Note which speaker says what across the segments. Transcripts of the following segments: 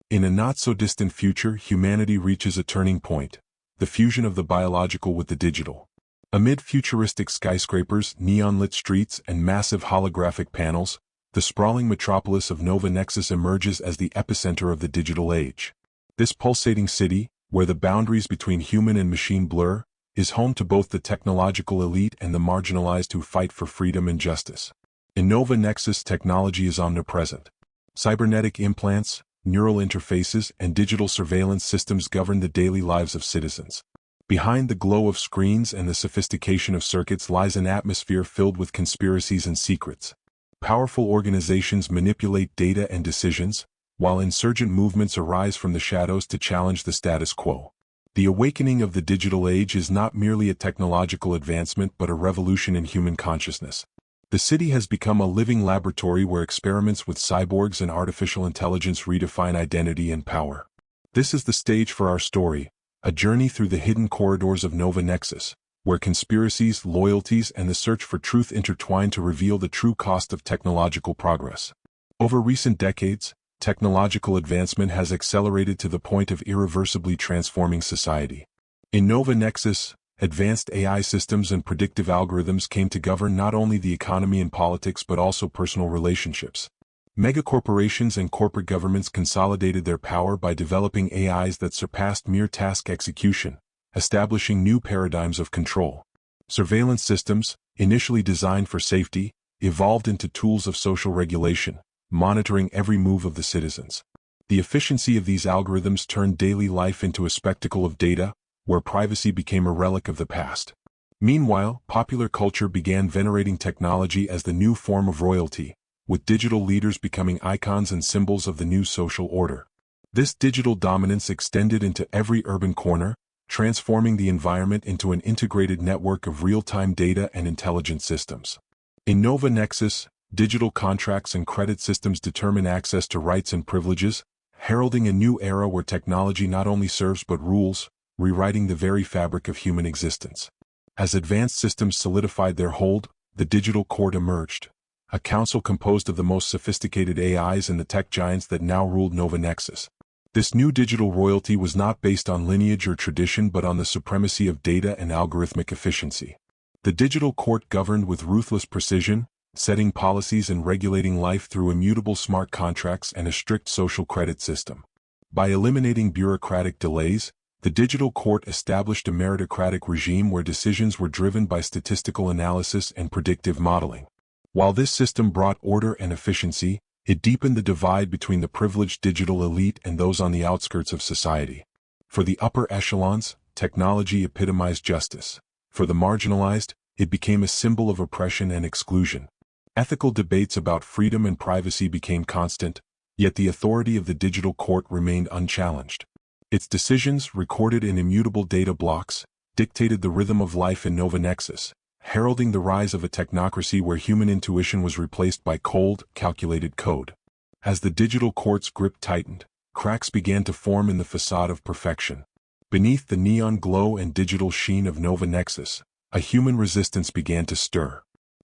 Speaker 1: In a not-so-distant future, humanity reaches a turning point, the fusion of the biological with the digital. Amid futuristic skyscrapers, neon-lit streets, and massive holographic panels, the sprawling metropolis of Nova Nexus emerges as the epicenter of the digital age. This pulsating city, where the boundaries between human and machine blur, is home to both the technological elite and the marginalized who fight for freedom and justice. In Nova Nexus, technology is omnipresent. Cybernetic implants, neural interfaces, and digital surveillance systems govern the daily lives of citizens. Behind the glow of screens and the sophistication of circuits lies an atmosphere filled with conspiracies and secrets. Powerful organizations manipulate data and decisions, while insurgent movements arise from the shadows to challenge the status quo. The awakening of the digital age is not merely a technological advancement but a revolution in human consciousness. The city has become a living laboratory where experiments with cyborgs and artificial intelligence redefine identity and power. This is the stage for our story, a journey through the hidden corridors of Nova Nexus, where conspiracies, loyalties, and the search for truth intertwine to reveal the true cost of technological progress. Over recent decades, technological advancement has accelerated to the point of irreversibly transforming society. In Nova Nexus, advanced AI systems and predictive algorithms came to govern not only the economy and politics but also personal relationships. Megacorporations and corporate governments consolidated their power by developing AIs that surpassed mere task execution, establishing new paradigms of control. Surveillance systems, initially designed for safety, evolved into tools of social regulation, monitoring every move of the citizens. The efficiency of these algorithms turned daily life into a spectacle of data, where privacy became a relic of the past. Meanwhile, popular culture began venerating technology as the new form of royalty, with digital leaders becoming icons and symbols of the new social order. This digital dominance extended into every urban corner, transforming the environment into an integrated network of real-time data and intelligent systems. In Nova Nexus, digital contracts and credit systems determine access to rights and privileges, heralding a new era where technology not only serves but rules, rewriting the very fabric of human existence. As advanced systems solidified their hold, the digital court emerged, a council composed of the most sophisticated AIs and the tech giants that now ruled Nova Nexus. This new digital royalty was not based on lineage or tradition but on the supremacy of data and algorithmic efficiency. The digital court governed with ruthless precision, setting policies and regulating life through immutable smart contracts and a strict social credit system. By eliminating bureaucratic delays, the digital court established a meritocratic regime where decisions were driven by statistical analysis and predictive modeling. While this system brought order and efficiency, it deepened the divide between the privileged digital elite and those on the outskirts of society. For the upper echelons, technology epitomized justice. For the marginalized, it became a symbol of oppression and exclusion. Ethical debates about freedom and privacy became constant, yet the authority of the digital court remained unchallenged. Its decisions, recorded in immutable data blocks, dictated the rhythm of life in Nova Nexus, heralding the rise of a technocracy where human intuition was replaced by cold, calculated code. As the digital court's grip tightened, cracks began to form in the facade of perfection. Beneath the neon glow and digital sheen of Nova Nexus, a human resistance began to stir.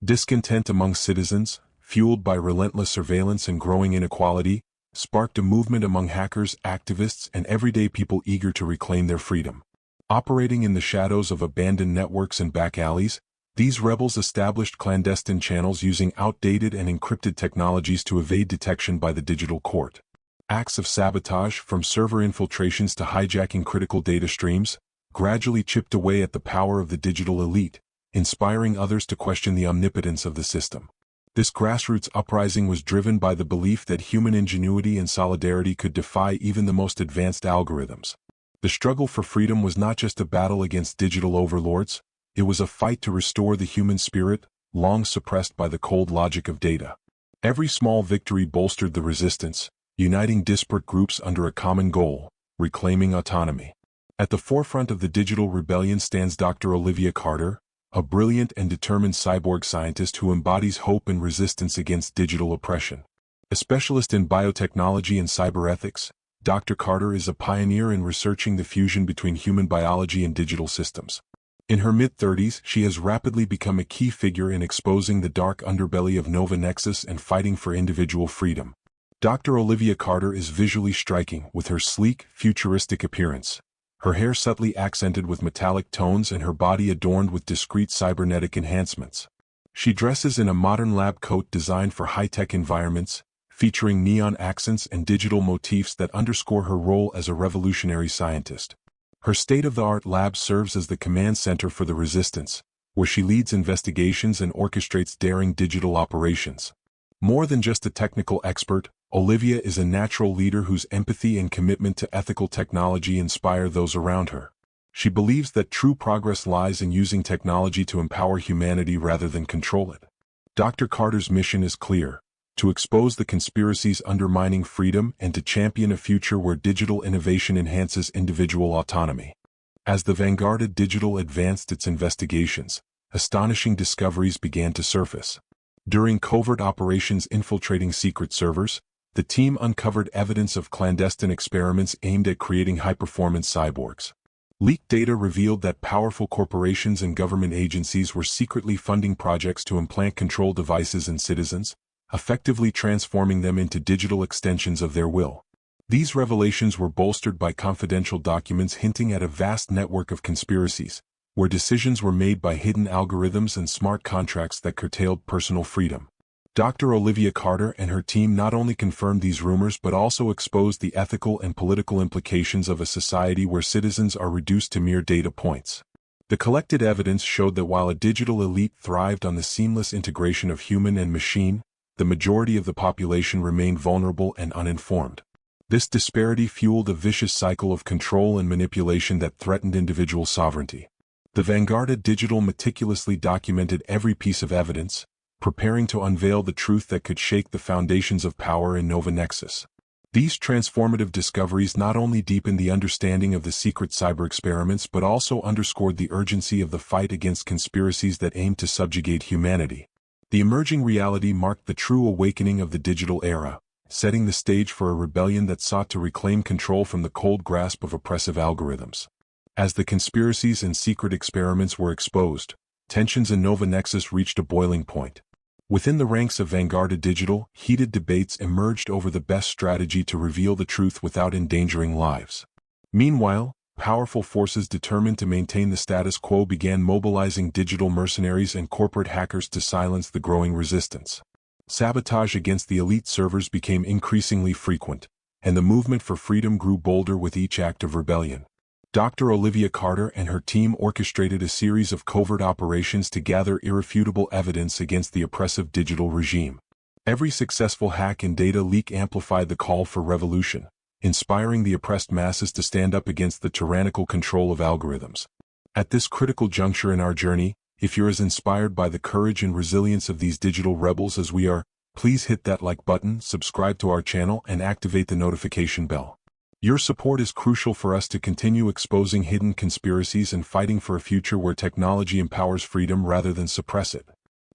Speaker 1: Discontent among citizens, fueled by relentless surveillance and growing inequality, sparked a movement among hackers, activists, and everyday people eager to reclaim their freedom. Operating in the shadows of abandoned networks and back alleys, these rebels established clandestine channels using outdated and encrypted technologies to evade detection by the digital court. Acts of sabotage, from server infiltrations to hijacking critical data streams, gradually chipped away at the power of the digital elite, inspiring others to question the omnipotence of the system. This grassroots uprising was driven by the belief that human ingenuity and solidarity could defy even the most advanced algorithms. The struggle for freedom was not just a battle against digital overlords, it was a fight to restore the human spirit, long suppressed by the cold logic of data. Every small victory bolstered the resistance, uniting disparate groups under a common goal, reclaiming autonomy. At the forefront of the digital rebellion stands Dr. Olivia Carter, a brilliant and determined cyborg scientist who embodies hope and resistance against digital oppression. A specialist in biotechnology and cyberethics, Dr. Carter is a pioneer in researching the fusion between human biology and digital systems. In her mid-30s, she has rapidly become a key figure in exposing the dark underbelly of Nova Nexus and fighting for individual freedom. Dr. Olivia Carter is visually striking with her sleek, futuristic appearance. Her hair subtly accented with metallic tones and her body adorned with discrete cybernetic enhancements. She dresses in a modern lab coat designed for high-tech environments, featuring neon accents and digital motifs that underscore her role as a revolutionary scientist. Her state-of-the-art lab serves as the command center for the Resistance, where she leads investigations and orchestrates daring digital operations. More than just a technical expert, Olivia is a natural leader whose empathy and commitment to ethical technology inspire those around her. She believes that true progress lies in using technology to empower humanity rather than control it. Dr. Carter's mission is clear: to expose the conspiracies undermining freedom and to champion a future where digital innovation enhances individual autonomy. As the Vanguard Digital advanced its investigations, astonishing discoveries began to surface. During covert operations infiltrating secret servers, the team uncovered evidence of clandestine experiments aimed at creating high-performance cyborgs. Leaked data revealed that powerful corporations and government agencies were secretly funding projects to implant control devices in citizens, effectively transforming them into digital extensions of their will. These revelations were bolstered by confidential documents hinting at a vast network of conspiracies, where decisions were made by hidden algorithms and smart contracts that curtailed personal freedom. Dr. Olivia Carter and her team not only confirmed these rumors but also exposed the ethical and political implications of a society where citizens are reduced to mere data points. The collected evidence showed that while a digital elite thrived on the seamless integration of human and machine, the majority of the population remained vulnerable and uninformed. This disparity fueled a vicious cycle of control and manipulation that threatened individual sovereignty. The Vanguard Digital meticulously documented every piece of evidence, preparing to unveil the truth that could shake the foundations of power in Nova Nexus. These transformative discoveries not only deepened the understanding of the secret cyber experiments but also underscored the urgency of the fight against conspiracies that aimed to subjugate humanity. The emerging reality marked the true awakening of the digital era, setting the stage for a rebellion that sought to reclaim control from the cold grasp of oppressive algorithms. As the conspiracies and secret experiments were exposed, tensions in Nova Nexus reached a boiling point. Within the ranks of Vanguard Digital, heated debates emerged over the best strategy to reveal the truth without endangering lives. Meanwhile, powerful forces determined to maintain the status quo began mobilizing digital mercenaries and corporate hackers to silence the growing resistance. Sabotage against the elite servers became increasingly frequent, and the movement for freedom grew bolder with each act of rebellion. Dr. Olivia Carter and her team orchestrated a series of covert operations to gather irrefutable evidence against the oppressive digital regime. Every successful hack and data leak amplified the call for revolution, inspiring the oppressed masses to stand up against the tyrannical control of algorithms. At this critical juncture in our journey, if you're as inspired by the courage and resilience of these digital rebels as we are, please hit that like button, subscribe to our channel, and activate the notification bell. Your support is crucial for us to continue exposing hidden conspiracies and fighting for a future where technology empowers freedom rather than suppress it.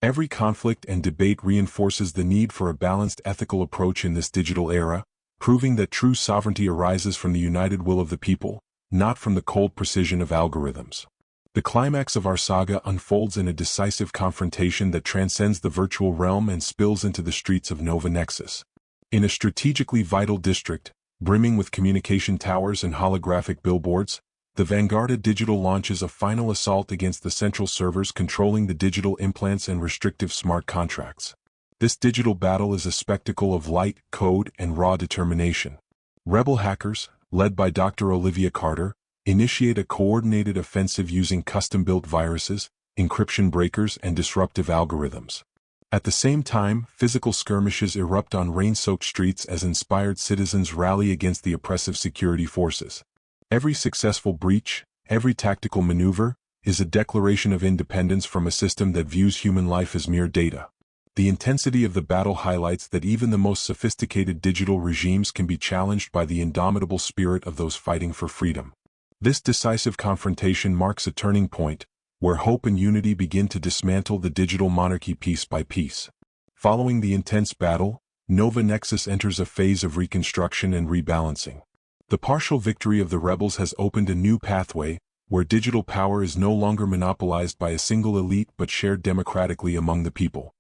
Speaker 1: Every conflict and debate reinforces the need for a balanced ethical approach in this digital era, proving that true sovereignty arises from the united will of the people, not from the cold precision of algorithms. The climax of our saga unfolds in a decisive confrontation that transcends the virtual realm and spills into the streets of Nova Nexus. In a strategically vital district, brimming with communication towers and holographic billboards, the Vanguard Digital launches a final assault against the central servers controlling the digital implants and restrictive smart contracts. This digital battle is a spectacle of light, code, and raw determination. Rebel hackers, led by Dr. Olivia Carter, initiate a coordinated offensive using custom-built viruses, encryption breakers, and disruptive algorithms. At the same time, physical skirmishes erupt on rain-soaked streets as inspired citizens rally against the oppressive security forces. Every successful breach, every tactical maneuver, is a declaration of independence from a system that views human life as mere data. The intensity of the battle highlights that even the most sophisticated digital regimes can be challenged by the indomitable spirit of those fighting for freedom. This decisive confrontation marks a turning point, where hope and unity begin to dismantle the digital monarchy piece by piece. Following the intense battle, Nova Nexus enters a phase of reconstruction and rebalancing. The partial victory of the rebels has opened a new pathway, where digital power is no longer monopolized by a single elite but shared democratically among the people.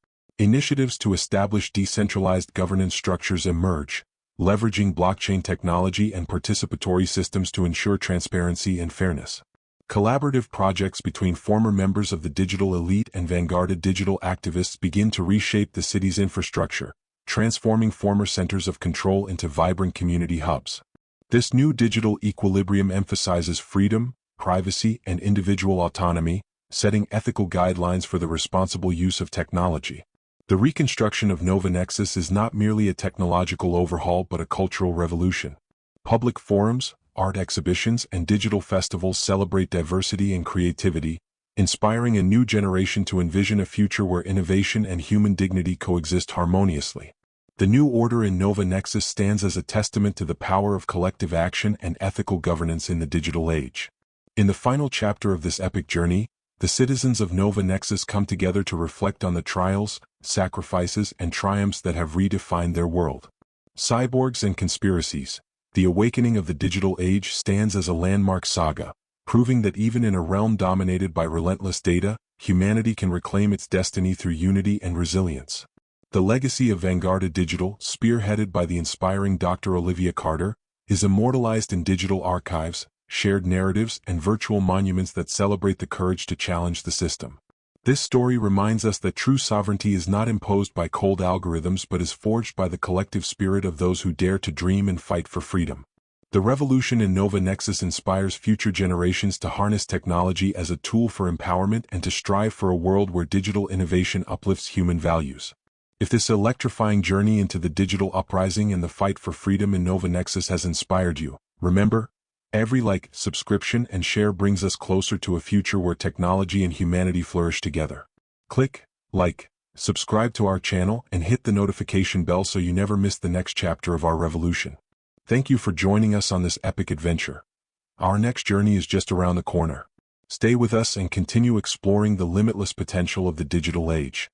Speaker 1: Initiatives to establish decentralized governance structures emerge, leveraging blockchain technology and participatory systems to ensure transparency and fairness. Collaborative projects between former members of the digital elite and vanguarded digital activists begin to reshape the city's infrastructure, transforming former centers of control into vibrant community hubs. This new digital equilibrium emphasizes freedom, privacy, and individual autonomy, setting ethical guidelines for the responsible use of technology. The reconstruction of Nova Nexus is not merely a technological overhaul but a cultural revolution. Public forums, art exhibitions, and digital festivals celebrate diversity and creativity, inspiring a new generation to envision a future where innovation and human dignity coexist harmoniously. The new order in Nova Nexus stands as a testament to the power of collective action and ethical governance in the digital age. In the final chapter of this epic journey, the citizens of Nova Nexus come together to reflect on the trials, sacrifices, and triumphs that have redefined their world. Cyborgs and Conspiracies, the awakening of the digital age stands as a landmark saga, proving that even in a realm dominated by relentless data, humanity can reclaim its destiny through unity and resilience. The legacy of vanguarded digital, spearheaded by the inspiring Dr. Olivia Carter, is immortalized in digital archives, shared narratives, and virtual monuments that celebrate the courage to challenge the system. This story reminds us that true sovereignty is not imposed by cold algorithms but is forged by the collective spirit of those who dare to dream and fight for freedom. The revolution in Nova Nexus inspires future generations to harness technology as a tool for empowerment and to strive for a world where digital innovation uplifts human values. If this electrifying journey into the digital uprising and the fight for freedom in Nova Nexus has inspired you, remember, every like, subscription, and share brings us closer to a future where technology and humanity flourish together. Click, like, subscribe to our channel, and hit the notification bell so you never miss the next chapter of our revolution. Thank you for joining us on this epic adventure. Our next journey is just around the corner. Stay with us and continue exploring the limitless potential of the digital age.